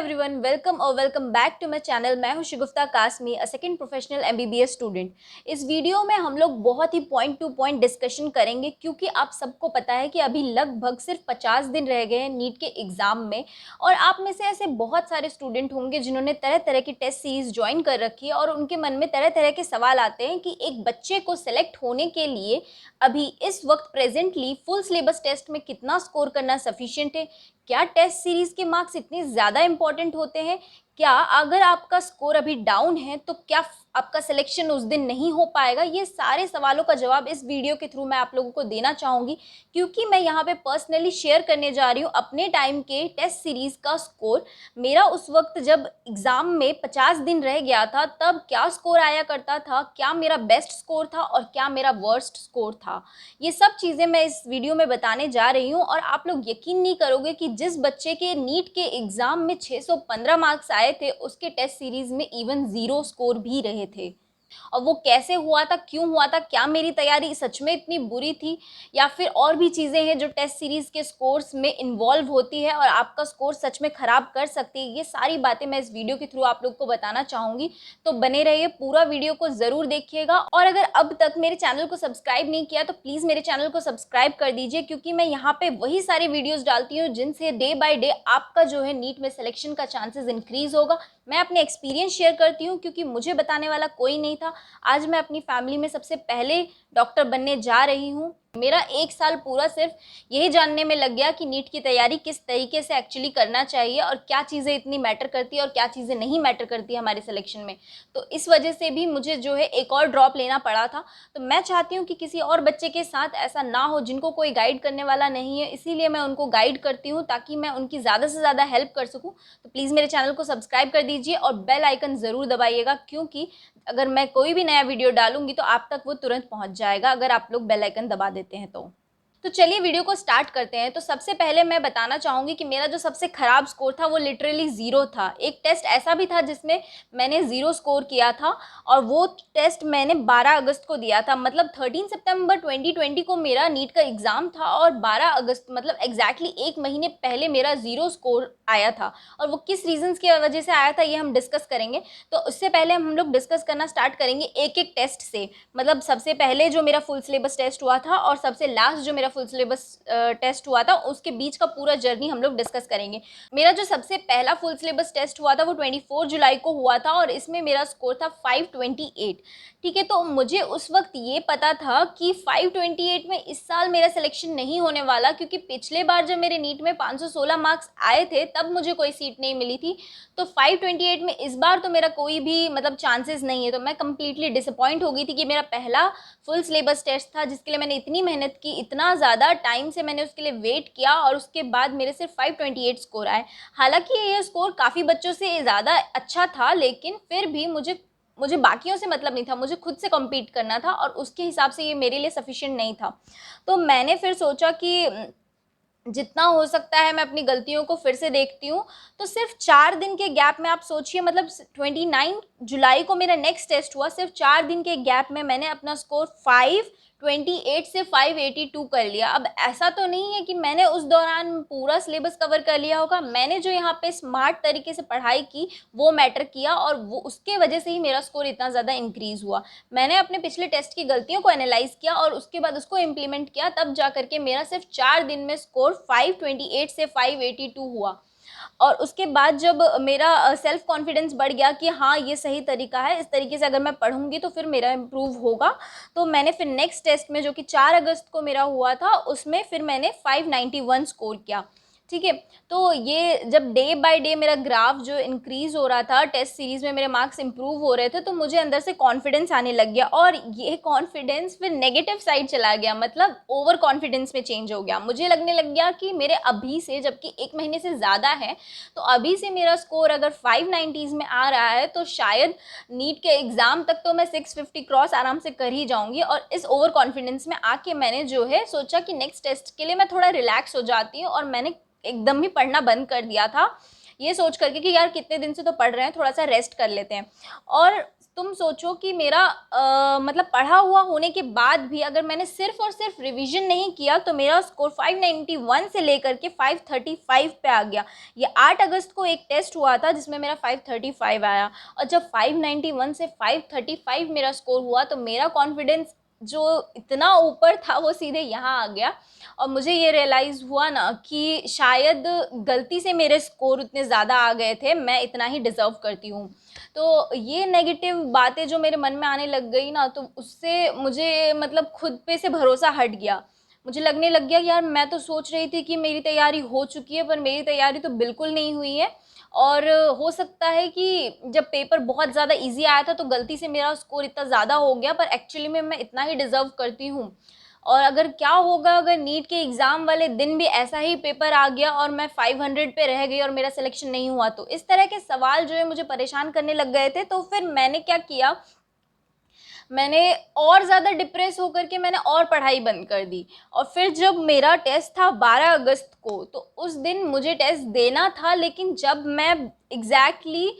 Everyone, welcome back to my channel. मैं हूं Shigufta Qasmi, a second professional MBBS student. इस video में हम लोग बहुत ही पॉइंट टू पॉइंट डिस्कशन करेंगे क्योंकि आप सबको पता है कि अभी लगभग सिर्फ 50 दिन रह गए हैं नीट के एग्ज़ाम में। और आप में से ऐसे बहुत सारे स्टूडेंट होंगे जिन्होंने तरह तरह की टेस्ट सीरीज ज्वाइन कर रखी है और उनके मन में तरह तरह के सवाल आते हैं कि एक बच्चे को सेलेक्ट होने के लिए अभी इस वक्त प्रेजेंटली फुल सिलेबस टेस्ट में कितना स्कोर करना सफिशिएंट है। क्या टेस्ट सीरीज के मार्क्स इतने ज़्यादा इंपॉर्टेंट होते हैं? क्या अगर आपका स्कोर अभी डाउन है तो क्या आपका सिलेक्शन उस दिन नहीं हो पाएगा? ये सारे सवालों का जवाब इस वीडियो के थ्रू मैं आप लोगों को देना चाहूँगी क्योंकि मैं यहाँ पे पर्सनली शेयर करने जा रही हूँ अपने टाइम के टेस्ट सीरीज़ का स्कोर। मेरा उस वक्त जब एग्ज़ाम में 50 दिन रह गया था तब क्या स्कोर आया करता था, क्या मेरा बेस्ट स्कोर था और क्या मेरा वर्स्ट स्कोर था। ये सब चीज़ें मैं इस वीडियो में बताने जा रही हूँ और आप लोग यकीन नहीं करोगे कि जिस बच्चे के नीट के एग्ज़ाम में 615 मार्क्स आए थे उसके टेस्ट सीरीज़ में इवन 0 स्कोर भी रहे थे। और वो कैसे हुआ था, क्यों हुआ था, क्या मेरी तैयारी सच में इतनी बुरी थी या फिर और भी चीज़ें हैं जो टेस्ट सीरीज़ के स्कोर्स में इन्वॉल्व होती है और आपका स्कोर सच में ख़राब कर सकती है। ये सारी बातें मैं इस वीडियो के थ्रू आप लोग को बताना चाहूँगी, तो बने रहिए, पूरा वीडियो को ज़रूर देखिएगा। और अगर अब तक मेरे चैनल को सब्सक्राइब नहीं किया तो प्लीज़ मेरे चैनल को सब्सक्राइब कर दीजिए क्योंकि मैं यहाँ पर वही सारी वीडियोज़ डालती हूँ जिनसे डे बाई डे आपका जो है नीट में सिलेक्शन का चांसेस इंक्रीज़ होगा। मैं अपने एक्सपीरियंस शेयर करती हूँ क्योंकि मुझे बताने वाला कोई नहीं था। आज मैं अपनी फैमिली में सबसे पहले डॉक्टर बनने जा रही हूँ। मेरा 1 साल पूरा सिर्फ यही जानने में लग गया कि नीट की तैयारी किस तरीके से एक्चुअली करना चाहिए और क्या चीज़ें इतनी मैटर करती है और क्या चीज़ें नहीं मैटर करती है हमारे सिलेक्शन में। तो इस वजह से भी मुझे जो है एक और ड्रॉप लेना पड़ा था। तो मैं चाहती हूँ कि किसी और बच्चे के साथ ऐसा ना हो जिनको कोई गाइड करने वाला नहीं है, इसीलिए मैं उनको गाइड करती हूँ ताकि मैं उनकी ज़्यादा से ज़्यादा हेल्प कर सकूँ। तो प्लीज़ मेरे चैनल को सब्सक्राइब कर दीजिए और बेल आइकन ज़रूर दबाइएगा क्योंकि अगर मैं कोई भी नया वीडियो डालूंगी तो आप तक वो तुरंत पहुंच जाएगा अगर आप लोग बेल आइकन दबा देते हैं तो चलिए वीडियो को स्टार्ट करते हैं। तो सबसे पहले मैं बताना चाहूँगी कि मेरा जो सबसे ख़राब स्कोर था वो लिटरली 0 था। एक टेस्ट ऐसा भी था जिसमें मैंने 0 स्कोर किया था और वो टेस्ट मैंने 12 अगस्त को दिया था। मतलब 13 सितंबर 2020 को मेरा नीट का एग्ज़ाम था और 12 अगस्त मतलब एग्जैक्टली 1 महीने पहले मेरा 0 स्कोर आया था। और वो किस रीज़न्स की वजह से आया था ये हम डिस्कस करेंगे। तो उससे पहले हम लोग डिस्कस करना स्टार्ट करेंगे एक एक टेस्ट से। मतलब सबसे पहले जो मेरा फुल सिलेबस टेस्ट हुआ था और सबसे लास्ट जो मेरा फुल सिलेबस टेस्ट हुआ था उसके बीच का पूरा जर्नी हम लोग डिस्कस करेंगे। मेरा जो सबसे पहला फुल सिलेबस टेस्ट हुआ था वो 24 जुलाई को हुआ था और इसमें मेरा स्कोर था 528। ठीक है, तो मुझे उस वक्त ये पता था कि 528 में इस साल मेरा सिलेक्शन नहीं होने वाला क्योंकि पिछले बार जब मेरे नीट में 516 मार्क्स आए थे तब मुझे कोई सीट नहीं मिली थी। तो 528 में इस बार तो मेरा कोई भी मतलब चांसेस नहीं है। तो मैं कंप्लीटली डिसअपॉइंट हो गई थी कि मेरा पहला फुल सिलेबस टेस्ट था जिसके लिए मैंने इतनी मेहनत की, इतना ज़्यादा टाइम से मैंने उसके लिए वेट किया और उसके बाद मेरे सिर्फ 528 स्कोर आए। हालांकि ये स्कोर काफ़ी बच्चों से ज़्यादा अच्छा था लेकिन फिर भी मुझे बाकियों से मतलब नहीं था, मुझे खुद से कम्पीट करना था और उसके हिसाब से ये मेरे लिए सफिशिएंट नहीं था। तो मैंने फिर सोचा कि जितना हो सकता है मैं अपनी गलतियों को फिर से देखती हूँ। तो सिर्फ 4 दिन के गैप में आप सोचिए, मतलब 29 जुलाई को मेरा नेक्स्ट टेस्ट हुआ, सिर्फ 4 दिन के गैप में मैंने अपना स्कोर 528 से 582 कर लिया। अब ऐसा तो नहीं है कि मैंने उस दौरान पूरा सिलेबस कवर कर लिया होगा, मैंने जो यहाँ पे स्मार्ट तरीके से पढ़ाई की वो मैटर किया और वो उसके वजह से ही मेरा स्कोर इतना ज़्यादा इंक्रीज़ हुआ। मैंने अपने पिछले टेस्ट की गलतियों को एनालाइज किया और उसके बाद उसको इम्प्लीमेंट किया, तब जा करके मेरा सिर्फ 4 दिन में स्कोर 528 से 582 हुआ। और उसके बाद जब मेरा सेल्फ कॉन्फिडेंस बढ़ गया कि हाँ ये सही तरीका है, इस तरीके से अगर मैं पढ़ूंगी तो फिर मेरा इम्प्रूव होगा, तो मैंने फिर नेक्स्ट टेस्ट में जो कि 4 अगस्त को मेरा हुआ था उसमें फिर मैंने 591 स्कोर किया। ठीक है, तो ये जब डे बाय डे मेरा ग्राफ जो इंक्रीज़ हो रहा था, टेस्ट सीरीज़ में मेरे मार्क्स इंप्रूव हो रहे थे, तो मुझे अंदर से कॉन्फिडेंस आने लग गया और ये कॉन्फिडेंस फिर नेगेटिव साइड चला गया, मतलब ओवर कॉन्फिडेंस में चेंज हो गया। मुझे लगने लग गया कि मेरे अभी से, जबकि 1 महीने से ज़्यादा है, तो अभी से मेरा स्कोर अगर 590s में आ रहा है तो शायद नीट के एग्ज़ाम तक तो मैं 650 क्रॉस आराम से कर ही जाऊँगी। और इस ओवर कॉन्फिडेंस में आके मैंने जो है सोचा कि नेक्स्ट टेस्ट के लिए मैं थोड़ा रिलैक्स हो जाती हूँ और मैंने एकदम ही पढ़ना बंद कर दिया था, ये सोच करके कि यार कितने दिन से तो पढ़ रहे हैं, थोड़ा सा रेस्ट कर लेते हैं। और तुम सोचो कि मेरा मतलब पढ़ा हुआ होने के बाद भी अगर मैंने सिर्फ और सिर्फ रिवीजन नहीं किया तो मेरा स्कोर 591 से लेकर के 535 पे आ गया। ये 8 अगस्त को एक टेस्ट हुआ था जिसमें मेरा 535 आया, और जब 591 से 535 मेरा स्कोर हुआ तो मेरा कॉन्फिडेंस जो इतना ऊपर था वो सीधे यहाँ आ गया। और मुझे ये रियलाइज़ हुआ ना कि शायद गलती से मेरे स्कोर उतने ज़्यादा आ गए थे, मैं इतना ही डिज़र्व करती हूँ। तो ये नेगेटिव बातें जो मेरे मन में आने लग गई ना, तो उससे मुझे मतलब खुद पे से भरोसा हट गया। मुझे लगने लग गया यार, मैं तो सोच रही थी कि मेरी तैयारी हो चुकी है, पर मेरी तैयारी तो बिल्कुल नहीं हुई है। और हो सकता है कि जब पेपर बहुत ज़्यादा इजी आया था तो गलती से मेरा स्कोर इतना ज़्यादा हो गया, पर एक्चुअली में मैं इतना ही डिज़र्व करती हूँ। और अगर क्या होगा अगर नीट के एग्ज़ाम वाले दिन भी ऐसा ही पेपर आ गया और मैं 500 पे रह गई और मेरा सिलेक्शन नहीं हुआ, तो इस तरह के सवाल जो है मुझे परेशान करने लग गए थे। तो फिर मैंने क्या किया, मैंने और ज़्यादा डिप्रेस होकर के मैंने और पढ़ाई बंद कर दी। और फिर जब मेरा टेस्ट था 12 अगस्त को, तो उस दिन मुझे टेस्ट देना था, लेकिन जब मैं एग्जैक्टली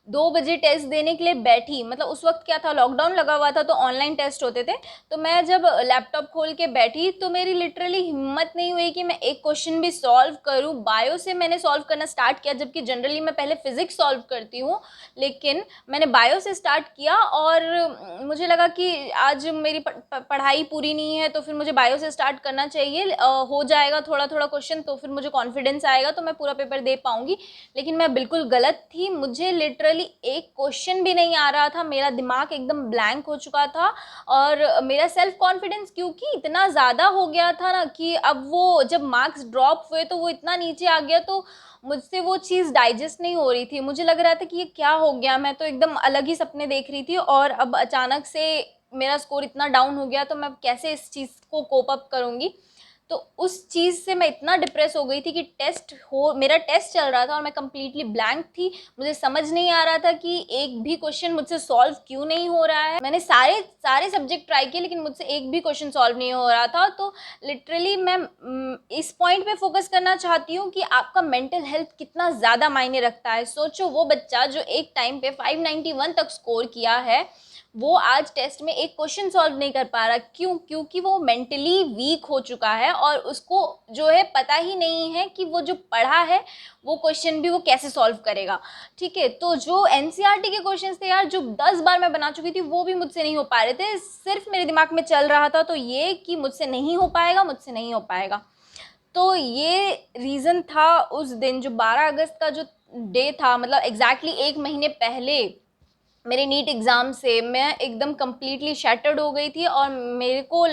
2 बजे टेस्ट देने के लिए बैठी, मतलब उस वक्त क्या था, लॉकडाउन लगा हुआ था तो ऑनलाइन टेस्ट होते थे। तो मैं जब लैपटॉप खोल के बैठी तो मेरी लिटरली हिम्मत नहीं हुई कि मैं एक क्वेश्चन भी सॉल्व करूं। बायो से मैंने सॉल्व करना स्टार्ट किया, जबकि जनरली मैं पहले फिजिक्स सॉल्व करती हूँ, लेकिन मैंने बायो से स्टार्ट किया। और मुझे लगा कि आज मेरी पढ़ाई पूरी नहीं है तो फिर मुझे बायो से स्टार्ट करना चाहिए, हो जाएगा थोड़ा थोड़ा क्वेश्चन तो फिर मुझे कॉन्फिडेंस आएगा तो मैं पूरा पेपर दे पाऊंगी। लेकिन मैं बिल्कुल गलत थी, मुझे लिटरली एक क्वेश्चन भी नहीं आ रहा था, मेरा दिमाग एकदम ब्लैंक हो चुका था। और मेरा सेल्फ कॉन्फिडेंस क्योंकि इतना ज़्यादा हो गया था ना कि अब वो जब मार्क्स ड्रॉप हुए तो वो इतना नीचे आ गया, तो मुझसे वो चीज़ डाइजेस्ट नहीं हो रही थी। मुझे लग रहा था कि ये क्या हो गया, मैं तो एकदम अलग ही सपने देख रही थी और अब अचानक से मेरा स्कोर इतना डाउन हो गया, तो मैं कैसे इस चीज़ को कोप अप करूँगी। तो उस चीज़ से मैं इतना डिप्रेस हो गई थी कि मेरा टेस्ट चल रहा था और मैं कम्प्लीटली ब्लैंक थी। मुझे समझ नहीं आ रहा था कि एक भी क्वेश्चन मुझसे सॉल्व क्यों नहीं हो रहा है। मैंने सारे सारे सब्जेक्ट ट्राई किए लेकिन मुझसे एक भी क्वेश्चन सॉल्व नहीं हो रहा था। तो लिटरली मैं इस पॉइंट पे फोकस करना चाहती हूँ कि आपका मेंटल हेल्थ कितना ज़्यादा मायने रखता है। सोचो वो बच्चा जो एक टाइम पे 591 तक स्कोर किया है, वो आज टेस्ट में एक क्वेश्चन सॉल्व नहीं कर पा रहा। क्यों? क्योंकि वो मेंटली वीक हो चुका है और उसको जो है पता ही नहीं है कि वो जो पढ़ा है वो क्वेश्चन भी वो कैसे सॉल्व करेगा। ठीक है, तो जो एनसीईआरटी के क्वेश्चंस थे यार, जो 10 बार मैं बना चुकी थी, वो भी मुझसे नहीं हो पा रहे थे। सिर्फ मेरे दिमाग में चल रहा था तो ये कि मुझसे नहीं हो पाएगा, मुझसे नहीं हो पाएगा। तो ये रीज़न था उस दिन जो 12 अगस्त का जो डे था, मतलब एग्जैक्टली एक महीने पहले मेरे नीट एग्ज़ाम से मैं एकदम कम्प्लीटली शैटर्ड हो गई थी और मेरे को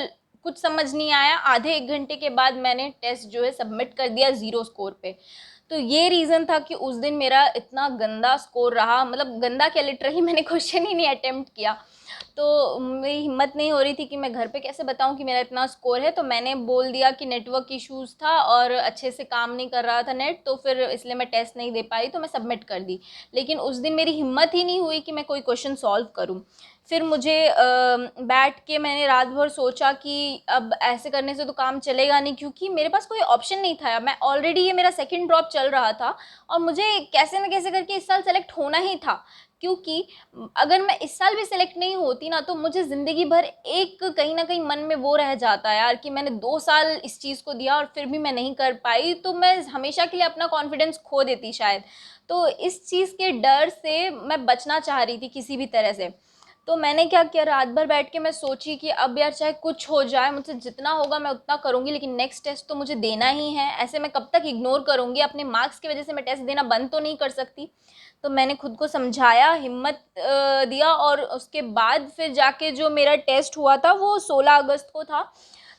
कुछ समझ नहीं आया। आधे 1 घंटे के बाद मैंने टेस्ट जो है सबमिट कर दिया 0 स्कोर पे। तो ये रीज़न था कि उस दिन मेरा इतना गंदा स्कोर रहा, मतलब गंदा क्या, लिटरली मैंने क्वेश्चन ही नहीं अटेम्प्ट किया। तो मेरी हिम्मत नहीं हो रही थी कि मैं घर पे कैसे बताऊं कि मेरा इतना स्कोर है, तो मैंने बोल दिया कि नेटवर्क इश्यूज़ था और अच्छे से काम नहीं कर रहा था नेट, तो फिर इसलिए मैं टेस्ट नहीं दे पाई, तो मैं सबमिट कर दी। लेकिन उस दिन मेरी हिम्मत ही नहीं हुई कि मैं कोई क्वेश्चन सॉल्व करूं। फिर मुझे बैठ के मैंने रात भर सोचा कि अब ऐसे करने से तो काम चलेगा नहीं, क्योंकि मेरे पास कोई ऑप्शन नहीं था। मैं ऑलरेडी, ये मेरा सेकंड ड्रॉप चल रहा था और मुझे कैसे न कैसे करके इस साल सेलेक्ट होना ही था। क्योंकि अगर मैं इस साल भी सेलेक्ट नहीं होती ना, तो मुझे ज़िंदगी भर एक कहीं ना कहीं मन में वो रह जाता है यार कि मैंने 2 साल इस चीज़ को दिया और फिर भी मैं नहीं कर पाई, तो मैं हमेशा के लिए अपना कॉन्फिडेंस खो देती शायद। तो इस चीज़ के डर से मैं बचना चाह रही थी किसी भी तरह से। तो मैंने क्या किया, रात भर बैठ के मैं सोची कि अब यार चाहे कुछ हो जाए, मुझसे जितना होगा मैं उतना करूँगी, लेकिन नेक्स्ट टेस्ट तो मुझे देना ही है। ऐसे मैं कब तक इग्नोर करूँगी, अपने मार्क्स की वजह से मैं टेस्ट देना बंद तो नहीं कर सकती। तो मैंने खुद को समझाया, हिम्मत दिया, और उसके बाद फिर जाके जो मेरा टेस्ट हुआ था वो 16 अगस्त को था।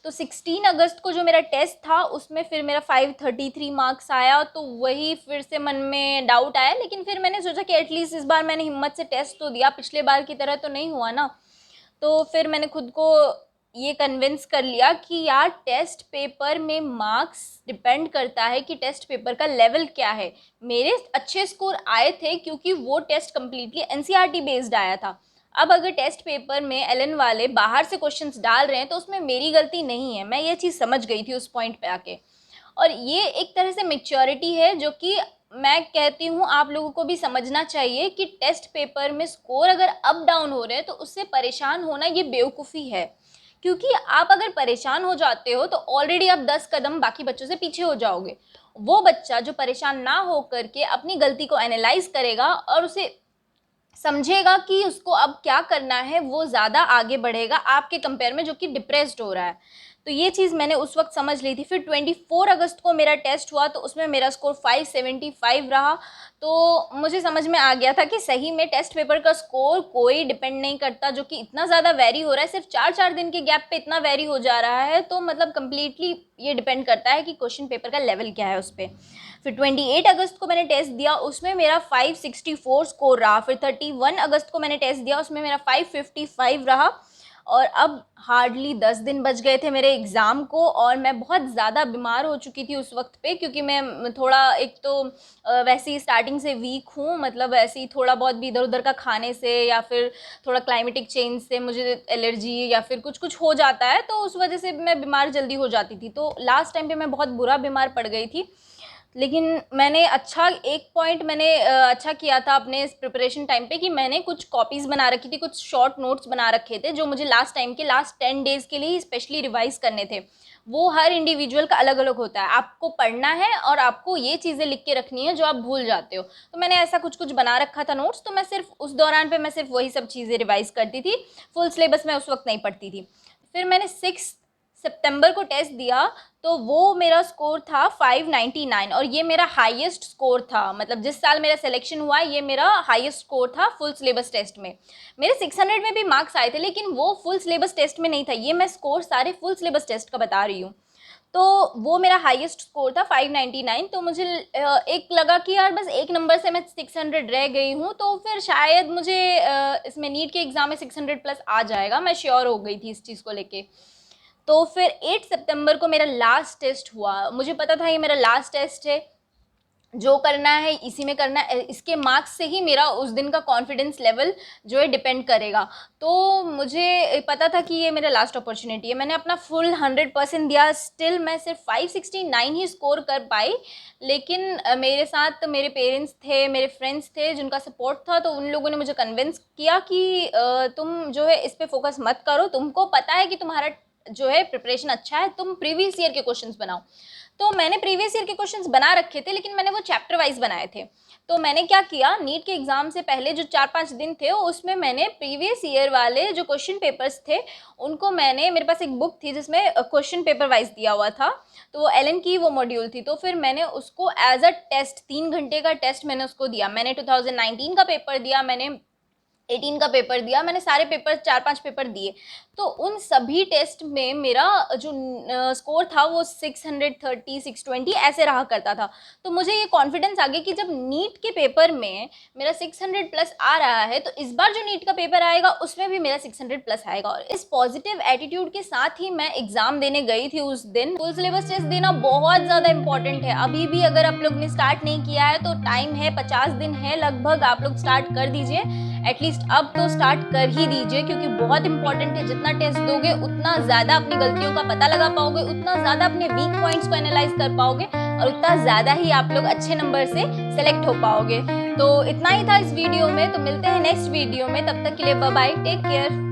तो 16 अगस्त को जो मेरा टेस्ट था उसमें फिर मेरा 533 मार्क्स आया। तो वही फिर से मन में डाउट आया, लेकिन फिर मैंने सोचा कि एटलीस्ट इस बार मैंने हिम्मत से टेस्ट तो दिया, पिछले बार की तरह तो नहीं हुआ ना। तो फिर मैंने खुद को ये कन्विंस कर लिया कि यार टेस्ट पेपर में मार्क्स डिपेंड करता है कि टेस्ट पेपर का लेवल क्या है। मेरे अच्छे स्कोर आए थे क्योंकि वो टेस्ट कम्प्लीटली एनसीईआरटी बेस्ड आया था। अब अगर टेस्ट पेपर में एलन वाले बाहर से क्वेश्चंस डाल रहे हैं तो उसमें मेरी गलती नहीं है। मैं ये चीज़ समझ गई थी उस पॉइंट पे आके। और ये एक तरह से मैच्योरिटी है जो कि मैं कहती हूँ आप लोगों को भी समझना चाहिए कि टेस्ट पेपर में स्कोर अगर अप डाउन हो रहे हैं तो उससे परेशान होना ये बेवकूफ़ी है, क्योंकि आप अगर परेशान हो जाते हो तो ऑलरेडी आप 10 कदम बाकी बच्चों से पीछे हो जाओगे। वो बच्चा जो परेशान ना हो करके अपनी गलती को एनालाइज करेगा और उसे समझेगा कि उसको अब क्या करना है, वो ज़्यादा आगे बढ़ेगा आपके कंपेयर में जो कि डिप्रेस्ड हो रहा है। तो ये चीज़ मैंने उस वक्त समझ ली थी। फिर 24 अगस्त को मेरा टेस्ट हुआ तो उसमें मेरा स्कोर 575 रहा। तो मुझे समझ में आ गया था कि सही में टेस्ट पेपर का स्कोर कोई डिपेंड नहीं करता, जो कि इतना ज़्यादा वेरी हो रहा है, सिर्फ 4-4 दिन के गैप पे इतना वेरी हो जा रहा है, तो मतलब कम्प्लीटली ये डिपेंड करता है कि क्वेश्चन पेपर का लेवल क्या है उस पर। फिर 28 अगस्त को मैंने टेस्ट दिया, उसमें मेरा 564 स्कोर रहा। फिर 31 अगस्त को मैंने टेस्ट दिया, उसमें मेरा 555 रहा। और अब हार्डली 10 दिन बच गए थे मेरे एग्ज़ाम को, और मैं बहुत ज़्यादा बीमार हो चुकी थी उस वक्त पे, क्योंकि मैं थोड़ा एक तो वैसे ही स्टार्टिंग से वीक हूँ, मतलब ऐसे ही थोड़ा बहुत भी इधर उधर का खाने से या फिर थोड़ा क्लाइमेटिक चेंज से मुझे एलर्जी या फिर कुछ कुछ हो जाता है, तो उस वजह से मैं बीमार जल्दी हो जाती थी। तो लास्ट टाइम पे मैं बहुत बुरा बीमार पड़ गई थी। लेकिन मैंने एक पॉइंट मैंने अच्छा किया था अपने इस प्रिपरेशन टाइम पे, कि मैंने कुछ कॉपीज़ बना रखी थी, कुछ शॉर्ट नोट्स बना रखे थे जो मुझे लास्ट टाइम के लास्ट 10 डेज़ के लिए स्पेशली रिवाइज़ करने थे। वो हर इंडिविजुअल का अलग अलग होता है, आपको पढ़ना है और आपको ये चीज़ें लिख के रखनी है जो आप भूल जाते हो। तो मैंने ऐसा कुछ कुछ बना रखा था नोट्स, तो मैं सिर्फ उस दौरान पे मैं सिर्फ वही सब चीज़ें रिवाइज़ करती थी, फुल सिलेबस मैं उस वक्त नहीं पढ़ती थी। फिर मैंने 6 सितंबर को टेस्ट दिया, तो वो मेरा स्कोर था 599, और ये मेरा हाईएस्ट स्कोर था, मतलब जिस साल मेरा सिलेक्शन हुआ ये मेरा हाईएस्ट स्कोर था फुल सिलेबस टेस्ट में। मेरे 600 में भी मार्क्स आए थे, लेकिन वो फुल सिलेबस टेस्ट में नहीं था, ये मैं स्कोर सारे फुल सिलेबस टेस्ट का बता रही हूँ। तो वो मेरा हाईएस्ट स्कोर था 599। तो मुझे एक लगा कि यार बस एक नंबर से मैं 600 रह गई हूँ, तो फिर शायद मुझे इसमें नीट के एग्ज़ाम में 600 प्लस आ जाएगा, मैं श्योर हो गई थी इस चीज़ को लेके। तो फिर 8 सितंबर को मेरा लास्ट टेस्ट हुआ, मुझे पता था ये मेरा लास्ट टेस्ट है, जो करना है इसी में करना है, इसके मार्क्स से ही मेरा उस दिन का कॉन्फिडेंस लेवल जो है डिपेंड करेगा। तो मुझे पता था कि ये मेरा लास्ट अपॉर्चुनिटी है, मैंने अपना फुल 100% दिया। स्टिल मैं सिर्फ 569 ही स्कोर कर पाई, लेकिन मेरे साथ मेरे पेरेंट्स थे, मेरे फ्रेंड्स थे जिनका सपोर्ट था, तो उन लोगों ने मुझे कन्विंस किया कि तुम जो है इस पर फोकस मत करो, तुमको पता है कि तुम्हारा जो है प्रिपरेशन अच्छा है, तुम प्रीवियस ईयर के क्वेश्चंस बनाओ। तो मैंने प्रीवियस ईयर के क्वेश्चंस बना रखे थे, लेकिन मैंने वो चैप्टर वाइज बनाए थे। तो मैंने क्या किया, नीट के एग्ज़ाम से पहले जो 4-5 दिन थे उसमें मैंने प्रीवियस ईयर वाले जो क्वेश्चन पेपर्स थे उनको मैंने, मेरे पास एक बुक थी जिसमें क्वेश्चन पेपर वाइज दिया हुआ था, तो वो एलन की वो मॉड्यूल थी, तो फिर मैंने उसको एज अ टेस्ट 3 घंटे का टेस्ट मैंने उसको दिया। मैंने 2019 का पेपर दिया, मैंने 18 का पेपर दिया, मैंने सारे पेपर 4-5 पेपर दिए। तो उन सभी टेस्ट में मेरा जो स्कोर था वो 630 620 ऐसे रहा करता था। तो मुझे ये कॉन्फिडेंस आ गया कि जब नीट के पेपर में मेरा 600 प्लस आ रहा है, तो इस बार जो नीट का पेपर आएगा उसमें भी मेरा 600 प्लस आएगा। और इस पॉजिटिव एटीट्यूड के साथ ही मैं एग्ज़ाम देने गई थी उस दिन। फुल सिलेबस टेस्ट देना बहुत ज़्यादा इंपॉर्टेंट है। अभी भी अगर आप लोग ने स्टार्ट नहीं किया है तो टाइम है, 50 दिन है लगभग, आप लोग स्टार्ट कर दीजिए। एटलीस्ट अब तो स्टार्ट कर ही दीजिए, क्योंकि बहुत इंपॉर्टेंट है। जितना टेस्ट दोगे उतना ज़्यादा अपनी गलतियों का पता लगा पाओगे, उतना ज़्यादा अपने वीक पॉइंट्स को एनालाइज कर पाओगे, और उतना ज़्यादा ही आप लोग अच्छे नंबर से सेलेक्ट हो पाओगे। तो इतना ही था इस वीडियो में, तो मिलते हैं नेक्स्ट वीडियो में, तब तक के लिए बाय बाय, टेक केयर।